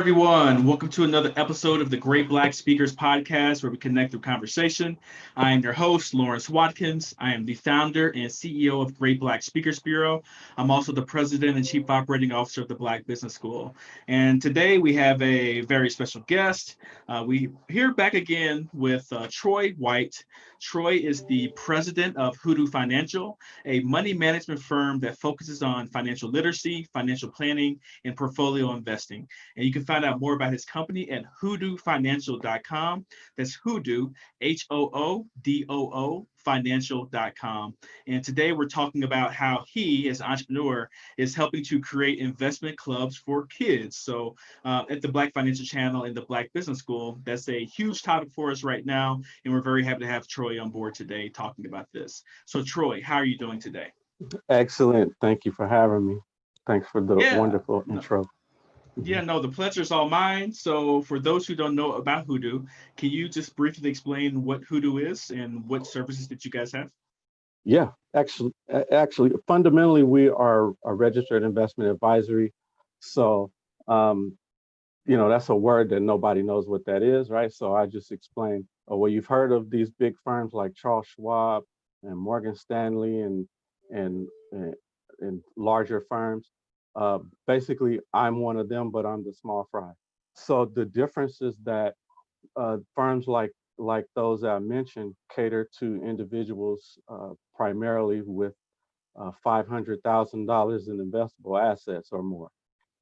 Everyone. Welcome to another episode of the Great Black Speakers Podcast, where we connect through conversation. I am your host, Lawrence Watkins. I am the founder and CEO of Great Black Speakers Bureau. I'm also the president and chief operating officer of the Black Business School. And today we have a very special guest. We here back again with Troy White. Troy is the president of Hoodoo Financial, a money management firm that focuses on financial literacy, financial planning, and portfolio investing. And you can find out more about his company at hoodoofinancial.com. That's Hoodoo, Hoodoo, financial.com. And today we're talking about how he, as an entrepreneur, is helping to create investment clubs for kids. So at the Black Financial Channel and the Black Business School, that's a huge topic for us right now. And we're very happy to have Troy on board today talking about this. So Troy, how are you doing today? Excellent. Thank you for having me. Thanks for the Yeah. wonderful No, intro. Yeah, no, the pleasure is all mine. So, for those who don't know about Hoodoo, can you just briefly explain what Hoodoo is and what services that you guys have? Yeah, fundamentally, we are a registered investment advisory. So, um, that's a word that nobody knows what that is, right? So I just explained, well, you've heard of these big firms like Charles Schwab and Morgan Stanley and, and, and larger firms. Basically, I'm one of them, but I'm the small fry. So the difference is that firms like those that I mentioned cater to individuals primarily with $500,000 in investable assets or more.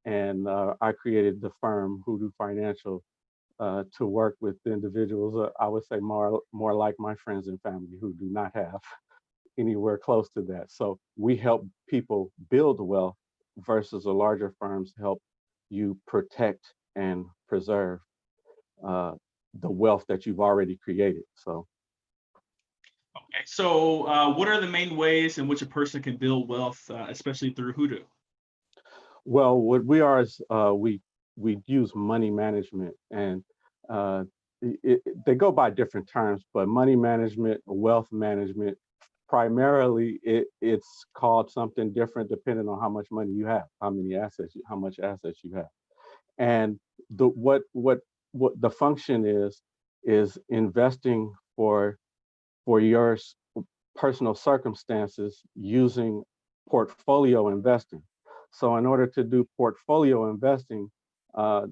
And I created the firm Hoodoo Financial to work with individuals. I would say more like my friends and family who do not have anywhere close to that. So we help people build wealth versus the larger firms help you protect and preserve uh, the wealth that you've already created. So, Okay, so what are the main ways in which a person can build wealth, especially through Hoodoo? well, what we are is we use money management, and uh, they go by different terms, but money management, wealth management, primarily it's called something different depending on how much money you have, how many assets, how much assets you have, and the what the function is investing for your personal circumstances using portfolio investing. So in order to do portfolio investing, uh,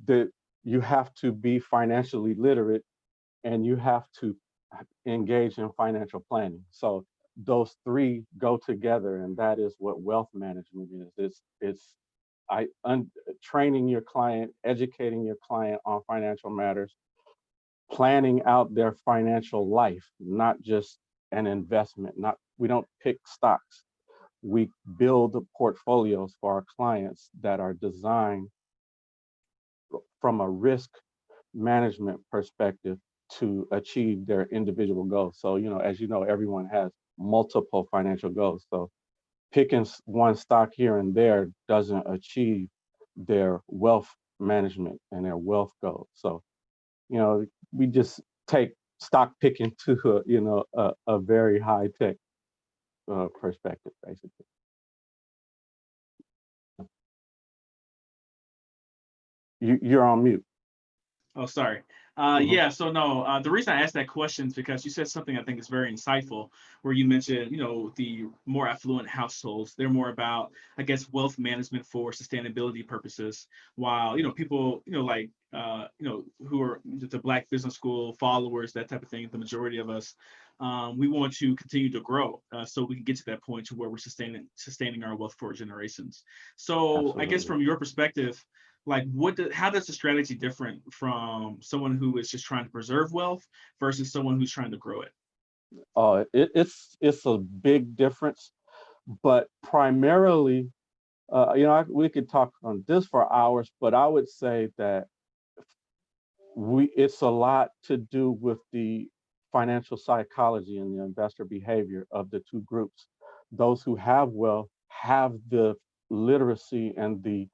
the, you have to be financially literate and you have to engage in financial planning. So those three go together, and that is what wealth management is. It's training your client, educating your client on financial matters, planning out their financial life, not just an investment. Not we don't pick stocks. We build portfolios for our clients that are designed from a risk management perspective to achieve their individual goals. So, as you know, everyone has multiple financial goals. So picking one stock here and there doesn't achieve their wealth management and their wealth goals. So, we just take stock picking to a very high tech perspective, basically. You're on mute. Oh, sorry. Hmm. Yeah, so no, the reason I asked that question is because you said something I think is very insightful, where you mentioned, the more affluent households, they're more about, I guess, wealth management for sustainability purposes, while, people, who are the Black Business School followers, that type of thing, the majority of us, we want to continue to grow so we can get to that point to where we're sustaining our wealth for generations. So I guess Absolutely. from your perspective, like how does the strategy different from someone who is just trying to preserve wealth versus someone who's trying to grow it? It's a big difference, but primarily, we could talk on this for hours, but I would say that it's a lot to do with the financial psychology and the investor behavior of the two groups. Those who have wealth have the literacy and the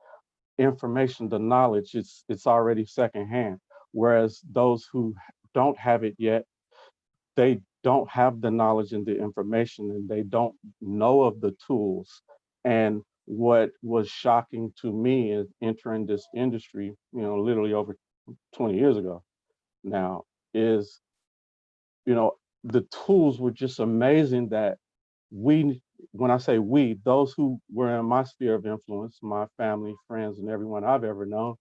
information, the knowledge, it's already secondhand. Whereas those who don't have it yet, they don't have the knowledge and the information, and they don't know of the tools. And what was shocking to me is entering this industry, literally over 20 years ago now, is, the tools were just amazing that we, when I say we, those who were in my sphere of influence, my family, friends, and everyone I've ever known,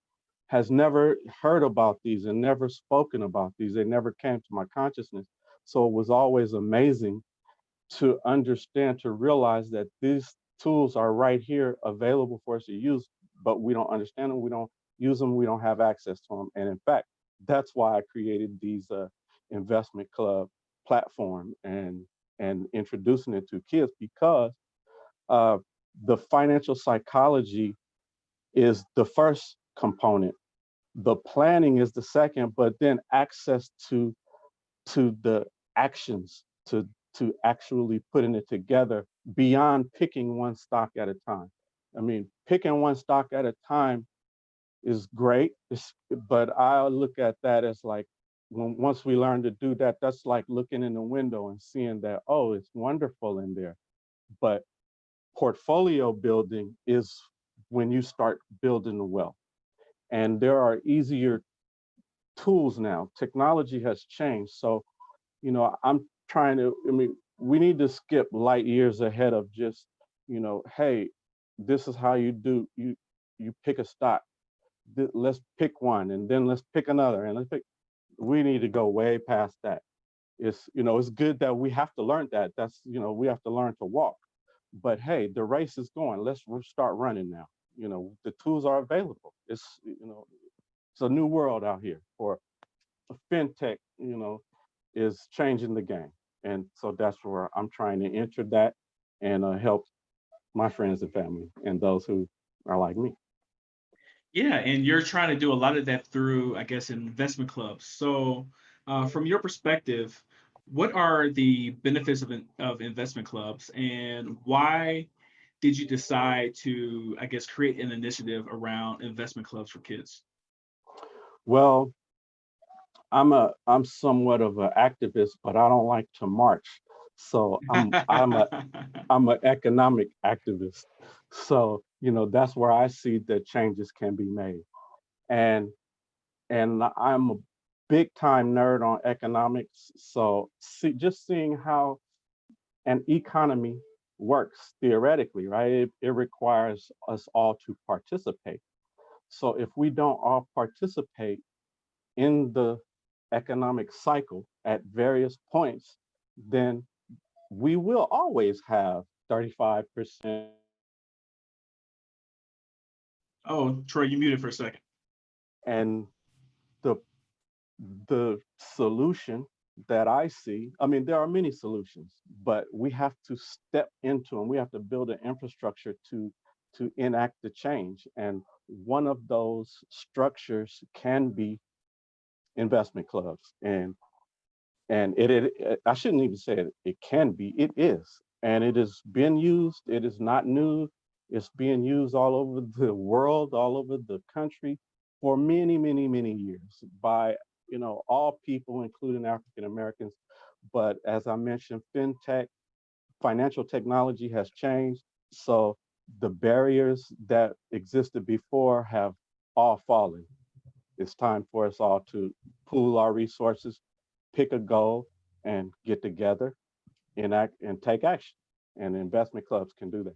has never heard about these and never spoken about these. They never came to my consciousness. So it was always amazing to understand, to realize that these tools are right here available for us to use, but we don't understand them, we don't use them, we don't have access to them. And in fact, that's why I created these investment club platform and introducing it to kids, because uh, the financial psychology is the first component. The planning is the second, but then access to the actions, to actually putting it together beyond picking one stock at a time. I mean, picking one stock at a time is great, but I look at that as like, once we learn to do that, that's like looking in the window and seeing that, oh, it's wonderful in there. But portfolio building is when you start building the wealth. And there are easier tools now. Technology has changed. So, I'm trying to, I mean, we need to skip light years ahead of just, hey, this is how you pick a stock. Let's pick one and then let's pick another and let's pick. We need to go way past that. It's good that we have to learn that. That's, we have to learn to walk. But hey, the race is going. Let's start running now. The tools are available. It's a new world out here for fintech, is changing the game. And so that's where I'm trying to enter that and help my friends and family and those who are like me. Yeah, and you're trying to do a lot of that through, I guess, investment clubs. So, from your perspective, what are the benefits of investment clubs, and why did you decide to, I guess, create an initiative around investment clubs for kids? Well, I'm somewhat of an activist, but I don't like to march. So I'm an economic activist. So, that's where I see that changes can be made. And I'm a big time nerd on economics. So just seeing how an economy works theoretically, right? It requires us all to participate. So if we don't all participate in the economic cycle at various points, then we will always have 35%. Oh, Troy, you muted for a second. And the the solution that I see, I mean, there are many solutions, but we have to step into them. We have to build an infrastructure to enact the change. And one of those structures can be investment clubs. And I shouldn't even say it can be, it is. And it has been used, it is not new. It's being used all over the world, all over the country for many, many, many years by, all people, including African Americans. But as I mentioned, fintech, financial technology has changed. So the barriers that existed before have all fallen. It's time for us all to pool our resources, pick a goal, and get together and act and take action. And investment clubs can do that.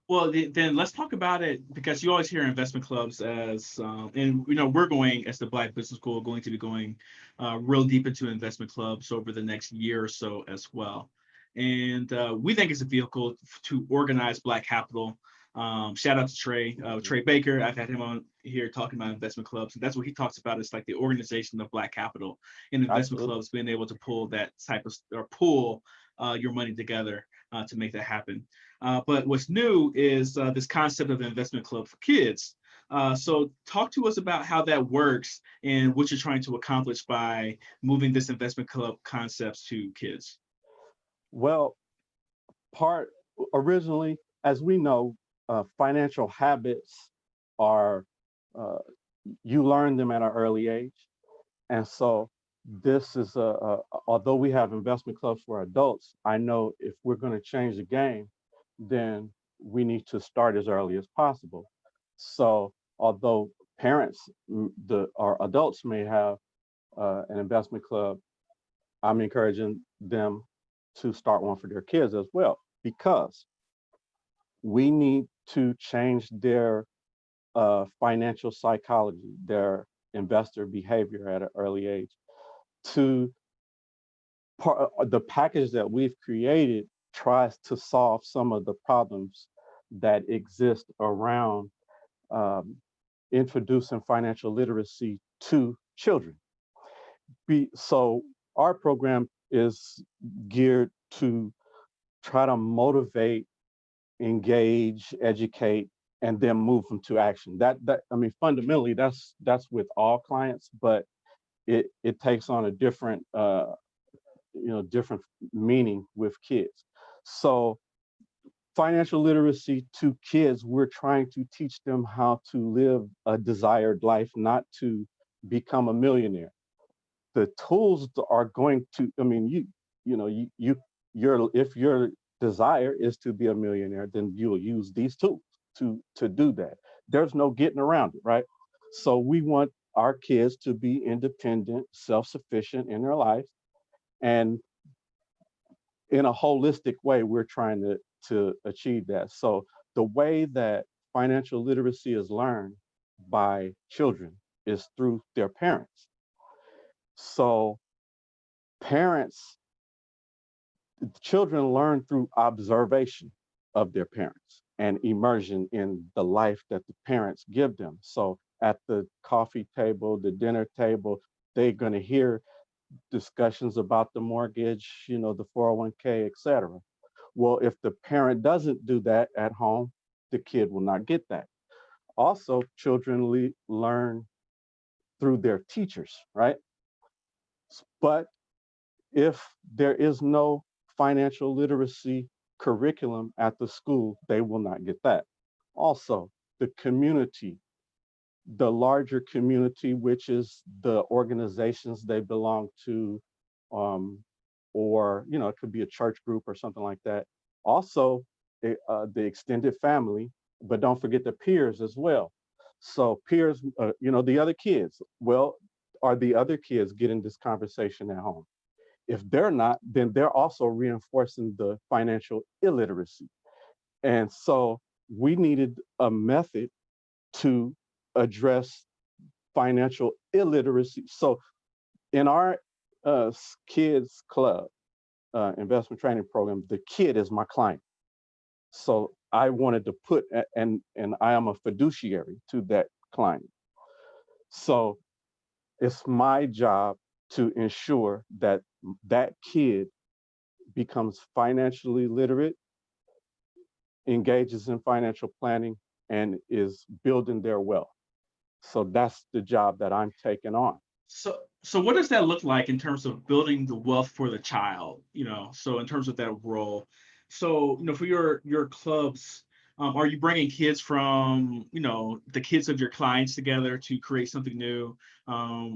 Well, then let's talk about it because you always hear investment clubs as, and we're going as the Black Business School going to be going real deep into investment clubs over the next year or so as well. And we think it's a vehicle to organize Black capital. Shout out to Trey Baker. I've had him on here talking about investment clubs, and that's what he talks about. It's like the organization of Black capital and investment Absolutely. clubs being able to pull that type of or pull your money together to make that happen. But what's new is this concept of investment club for kids. So talk to us about how that works and what you're trying to accomplish by moving this investment club concepts to kids. Well, part originally, as we know, financial habits are uh, you learn them at an early age, and so this is although we have investment clubs for adults, I know if we're going to change the game, then we need to start as early as possible. So although parents, or adults may have an investment club, I'm encouraging them to start one for their kids as well, because we need to change their financial psychology, their investor behavior at an early age. To the package that we've created tries to solve some of the problems that exist around um, introducing financial literacy to children. So our program is geared to try to motivate, engage, educate, and then move them to action. That I mean, fundamentally, that's with all clients, but it takes on a different different meaning with kids. So financial literacy to kids, we're trying to teach them how to live a desired life, not to become a millionaire. The tools are going to, I mean, you know, your if your desire is to be a millionaire, then you'll use these tools to do that. There's no getting around it, right? So we want our kids to be independent, self-sufficient in their lives, and in a holistic way, we're trying to achieve that. So the way that financial literacy is learned by children is through their parents. So parents, children learn through observation of their parents and immersion in the life that the parents give them. So at the coffee table, the dinner table, they're going to hear discussions about the mortgage, the 401k, et cetera. Well, if the parent doesn't do that at home, the kid will not get that. Also, children learn through their teachers, right? But if there is no financial literacy curriculum at the school, they will not get that. Also, the community, the larger community, which is the organizations they belong to, um, or it could be a church group or something like that. Also, the extended family, but don't forget the peers as well. So peers, the other kids. Well, are the other kids getting this conversation at home? If they're not, then they're also reinforcing the financial illiteracy. And so we needed a method to address financial illiteracy. So in our kids club investment training program, the kid is my client. So I wanted to put, and I am a fiduciary to that client. So it's my job to ensure that that kid becomes financially literate, engages in financial planning, and is building their wealth. So that's the job that I'm taking on. So what does that look like in terms of building the wealth for the child? So in terms of that role, so for your clubs, are you bringing kids from the kids of your clients together to create something new? Are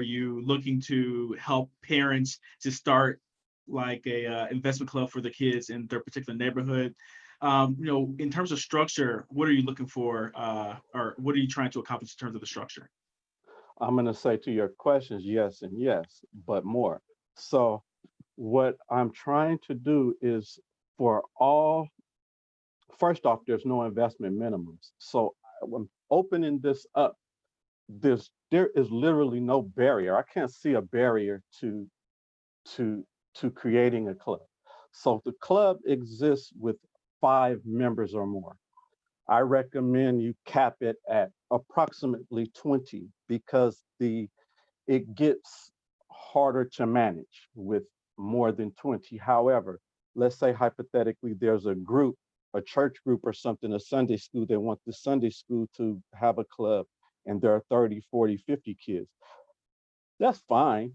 you looking to help parents to start like a investment club for the kids in their particular neighborhood? In terms of structure, what are you looking for, or what are you trying to accomplish in terms of the structure? I'm going to say to your questions, yes and yes, but more. So what I'm trying to do is for all, first off, there's no investment minimums. So I'm opening this up. There is literally no barrier. I can't see a barrier to to creating a club. So the club exists with 5 members or more. I recommend you cap it at approximately 20, because it gets harder to manage with more than 20. However, let's say hypothetically there's a group, a church group or something, a Sunday school, they want the Sunday school to have a club, and there are 30, 40, 50 kids. That's fine.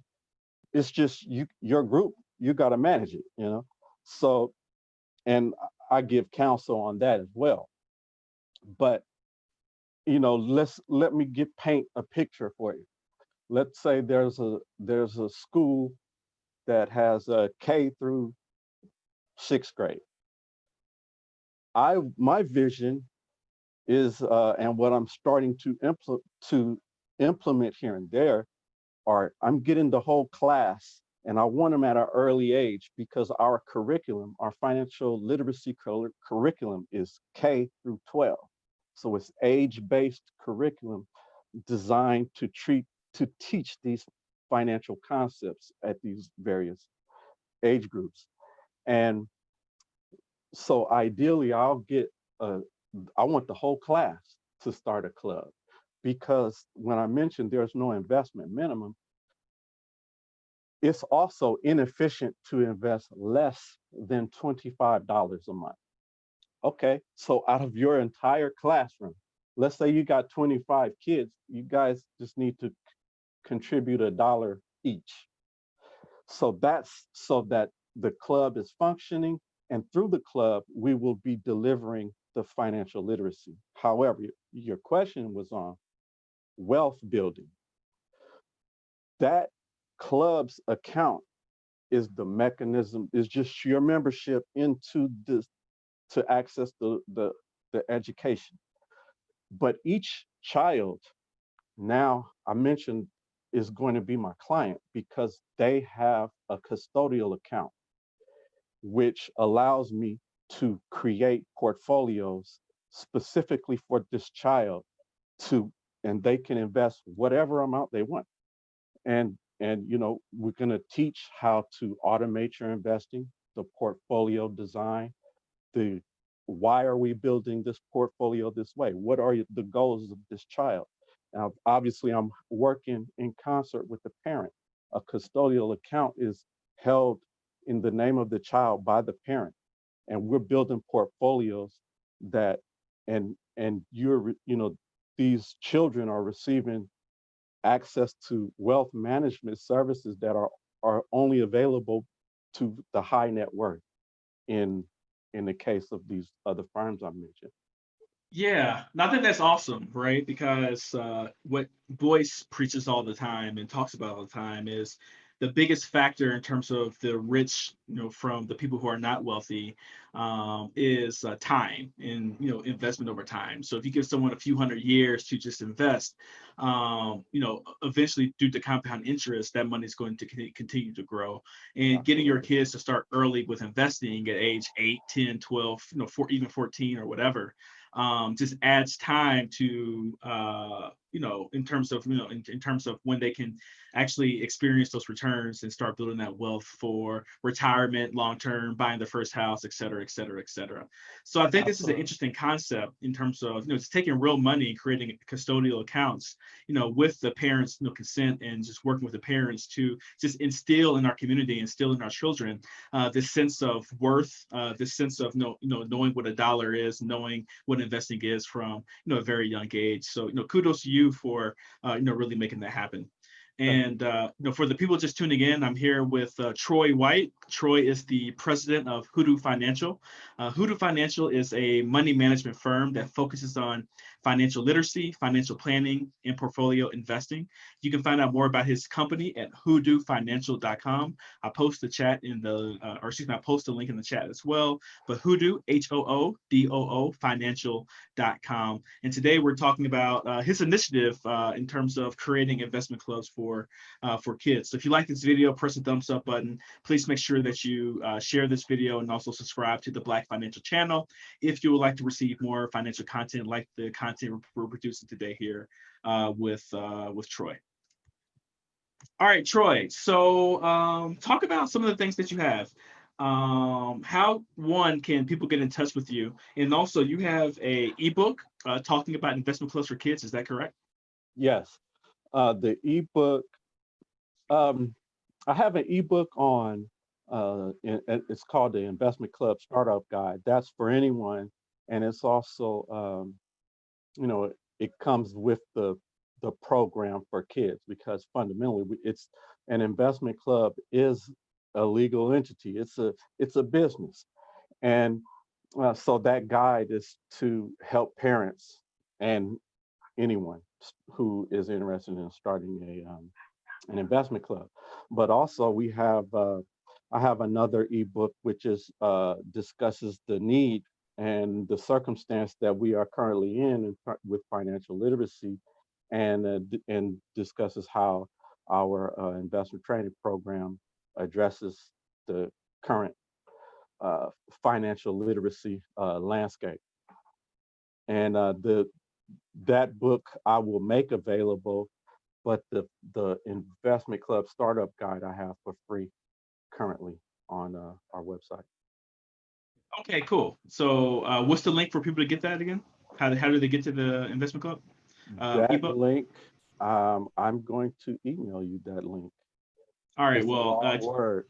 It's just your group, you got to manage it. So, and I give counsel on that as well. But let me paint a picture for you. Let's say there's a school that has a K through 6th grade. My vision is, and what I'm starting to implement here and there, are I'm getting the whole class, and I want them at an early age because our curriculum, our financial literacy curriculum, is K through 12. So it's age-based curriculum designed to teach these financial concepts at these various age groups. And so ideally, I want the whole class to start a club, because when I mentioned there's no investment minimum, it's also inefficient to invest less than $25 a month. Okay, so out of your entire classroom, let's say you got 25 kids, you guys just need to contribute $1 each. So that the club is functioning, and through the club, we will be delivering the financial literacy. However, your question was on wealth building. That club's account is the mechanism, is just your membership into this to access the education. But each child, now I mentioned, is going to be my client because they have a custodial account, which allows me to create portfolios specifically for this child to, and they can invest whatever amount they want. And we're going to teach how to automate your investing, the portfolio design, the why are we building this portfolio this way? What are the goals of this child? Now, obviously, I'm working in concert with the parent. A custodial account is held in the name of the child by the parent, and we're building portfolios that, and these children are receiving access to wealth management services that are only available to the high net worth in the case of these other firms I mentioned. Yeah, and I think that's awesome, right? Because what Boyce preaches all the time and talks about all the time is the biggest factor in terms of the rich, from the people who are not wealthy, is time and investment over time. So if you give someone a few hundred years to just invest, eventually due to compound interest, that money is going to continue to grow. And getting your Absolutely. kids to start early with investing at age 8, 10, 12, even 14 or whatever, just adds time to in terms of in terms of when they can actually experience those returns and start building that wealth for retirement, long term, buying the first house, et cetera, et cetera, et cetera. So I think this is an Absolutely. interesting concept in terms of it's taking real money and creating custodial accounts, with the parents' consent, and just working with the parents to just instill in our community, instill in our children this sense of worth, this sense of knowing what a dollar is, knowing what investing is from a very young age. So kudos to you for really making that happen. Thank you. And for the people just tuning in, I'm here with Troy White. Troy is the president of Hoodoo Financial. Hoodoo Financial is a money management firm that focuses on financial literacy, financial planning, and portfolio investing. You can find out more about his company at hoodoofinancial.com. I'll post the chat in the, or excuse me, I'll post the link in the chat as well. But Hoodoo, Hoodoo, financial.com. And today we're talking about his initiative in terms of creating investment clubs for kids. So if you like this video, press the thumbs up button. Please make sure that you share this video and also subscribe to the Black Financial channel if you would like to receive more financial content like the content we're producing today here with Troy. All right, Troy. So talk about some of the things that you have. How one can people get in touch with you, and also you have a ebook talking about investment clubs for kids. Is that correct? Yes. The ebook. I have an ebook on. It's called the Investment Club Startup Guide. That's for anyone, and it's also, it comes with the program for kids, because fundamentally it's an investment club is a legal entity. It's a business, and so that guide is to help parents and anyone who is interested in starting an investment club. But also we have I have another ebook which is discusses the need and the circumstance that we are currently in with financial literacy, and discusses how our investment training program addresses the current uh, financial literacy landscape. And that book I will make available, but the investment club startup guide I have for free currently on our website. Okay, cool. So what's the link for people to get that again? How do they get to the investment club That ebook? link, I'm going to email you that link. All right. It's a Well, long word.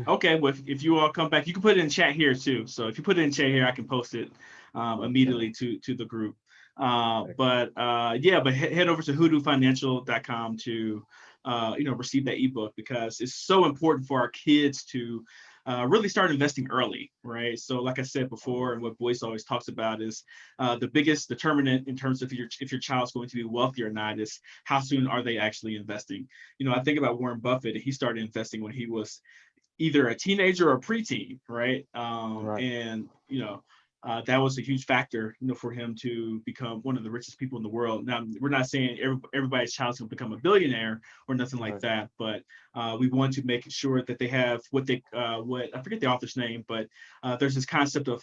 okay. Well, if you all come back, you can put it in chat here too. So if you put it in chat here, I can post it Okay. immediately to the group. But yeah, but head over to hoodooFinancial.com to receive that ebook, because it's so important for our kids to really start investing early, right? So like I said before, and what Boyce always talks about is the biggest determinant in terms of if your child's going to be wealthy or not is how soon are they actually investing. I think about Warren Buffett, and he started investing when he was either a teenager or a preteen, right? Right. And that was a huge factor, for him to become one of the richest people in the world. Now, we're not saying everybody's child's going to become a billionaire or nothing like Right. that, but we want to make sure that they have what I forget the author's name, but there's this concept of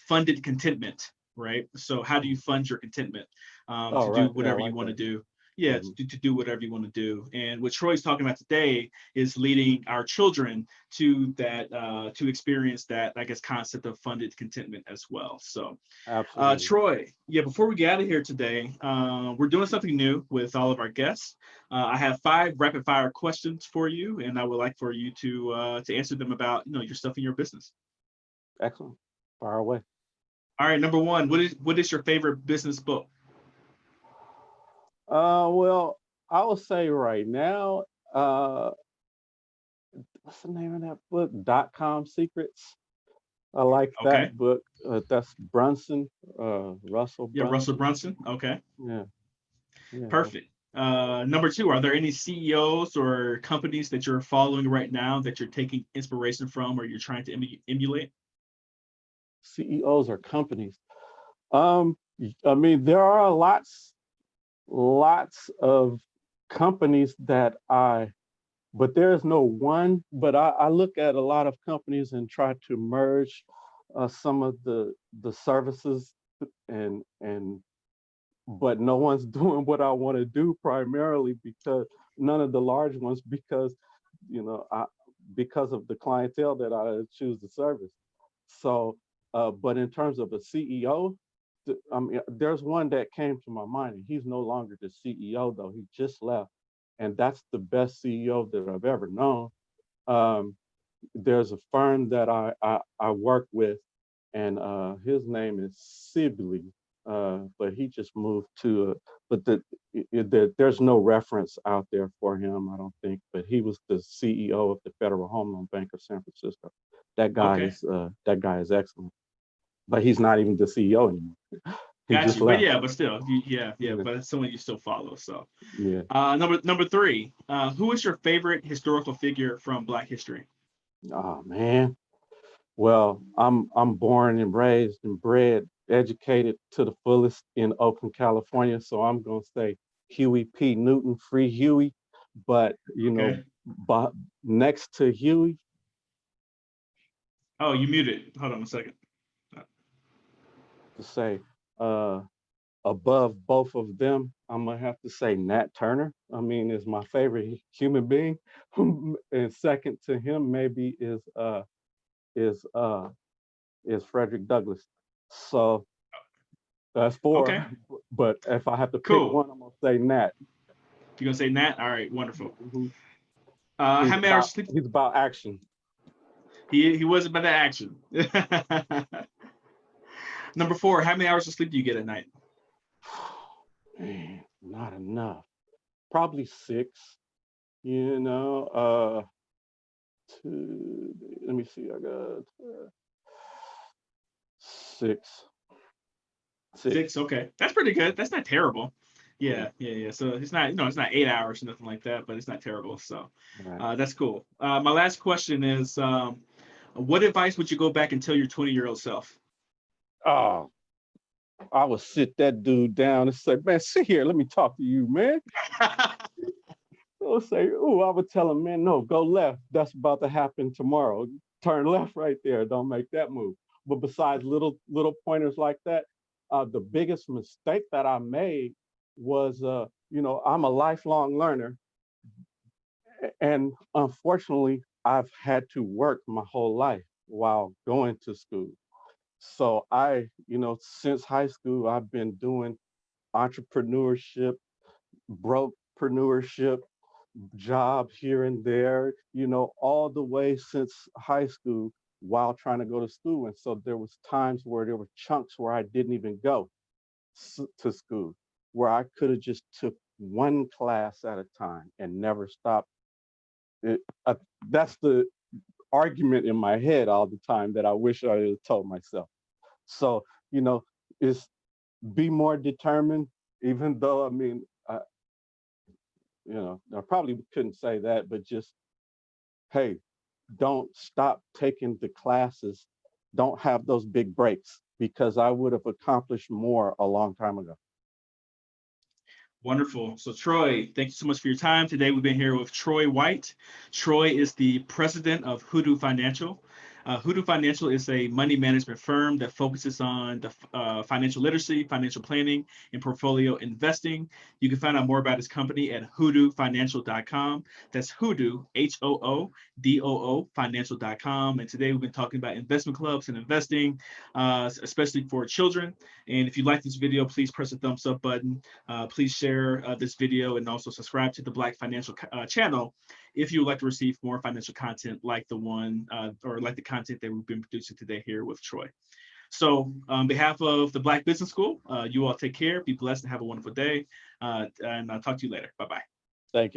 funded contentment, right? So how do you fund your contentment Oh, to do right. Yeah, I whatever you like want to that. do? Yeah, Mhm. to do whatever you want to do. And what Troy's talking about today is leading our children to to experience that, I guess, concept of funded contentment as well. So Absolutely. Troy, yeah, before we get out of here today, we're doing something new with all of our guests. I have 5 rapid fire questions for you, and I would like for you to answer them about yourself and your business. Excellent. Far away. All right, number 1, what is your favorite business book? Well, I will say right now, uh, what's the name of that book? .com Secrets. I like Okay. that book. That's Brunson, Russell Yeah, Russell Brunson. Brunson. Okay. Yeah, yeah. Perfect. Number 2, are there any CEOs or companies that you're following right now that you're taking inspiration from or you're trying to emulate? CEOs or companies. I mean, there are lots of companies but there's no one. But I look at a lot of companies and try to merge some of the services, and but no one's doing what I want to do, primarily because none of the large ones, because you know I because of the clientele that I choose to service. So, but in terms of a CEO, I mean, there's one that came to my mind, and he's no longer the CEO, though. He just left, and that's the best CEO that I've ever known. Um, there's a firm that I work with, and his name is Sibley, but he just moved to. But there's no reference out there for him, I don't think. But he was the CEO of the Federal Home Loan Bank of San Francisco. Okay. That guy is excellent, but he's not even the CEO anymore. He Got just you. But left. yeah, but still, yeah, Yeah, but it's someone you still follow. So, yeah. number 3, who is your favorite historical figure from Black history? Oh man. Well, I'm born and raised and bred, educated to the fullest in Oakland, California. So I'm gonna say Huey P. Newton, free Huey. But Okay. but next to Huey, Oh, you muted. Hold on a second. to say uh, above both of them, I'm gonna have to say Nat Turner. I mean, is my favorite human being, and second to him maybe is uh, is Frederick Douglass. So that's 4. Okay. But if I have to pick Cool. one, I'm gonna say Nat. You gonna say Nat? All right. Wonderful. Mhm. How many hours sleep? He's about action. He wasn't by the action. Number 4, how many hours of sleep do you get at night? Man, not enough. Probably 6. You know, two. Let me see. I got 6. 6. 6. Okay, that's pretty good. That's not terrible. Yeah. Yeah. So it's not 8 hours or nothing like that, but it's not terrible. So Right. that's cool. My last question is, what advice would you go back and tell your 20-year-old self? Oh, I would sit that dude down and say, man, sit here, let me talk to you, man. I would say, oh, I would tell him, man, no, go left. That's about to happen tomorrow. Turn left right there. Don't make that move. But besides little pointers like that, the biggest mistake that I made was, I'm a lifelong learner, and unfortunately, I've had to work my whole life while going to school. So since high school, I've been doing entrepreneurship, brokepreneurship, jobs here and there, all the way since high school while trying to go to school. And so there was times where there were chunks where I didn't even go to school, where I could have just took one class at a time and never stopped. That's the argument in my head all the time that I wish I had told myself. So, is be more determined, even though, I mean, I probably couldn't say that, but just, hey, don't stop taking the classes. Don't have those big breaks, because I would have accomplished more a long time ago. Wonderful. So Troy, thank you so much for your time. Today we've been here with Troy White. Troy is the president of Hoodoo Financial. Hudu Financial is a money management firm that focuses on the financial literacy, financial planning, and portfolio investing. You can find out more about his company at hoodoo.financial.com. That's Hoodoo, Hoodoo, financial.com. And today we've been talking about investment clubs and investing, especially for children. And if you like this video, please press the thumbs up button. Please share this video and also subscribe to the Black Financial channel if you would like to receive more financial content like the one or like the content that we've been producing today here with Troy. So on behalf of the Black Business School, you all take care, be blessed, and have a wonderful day. And I'll talk to you later. Bye-bye.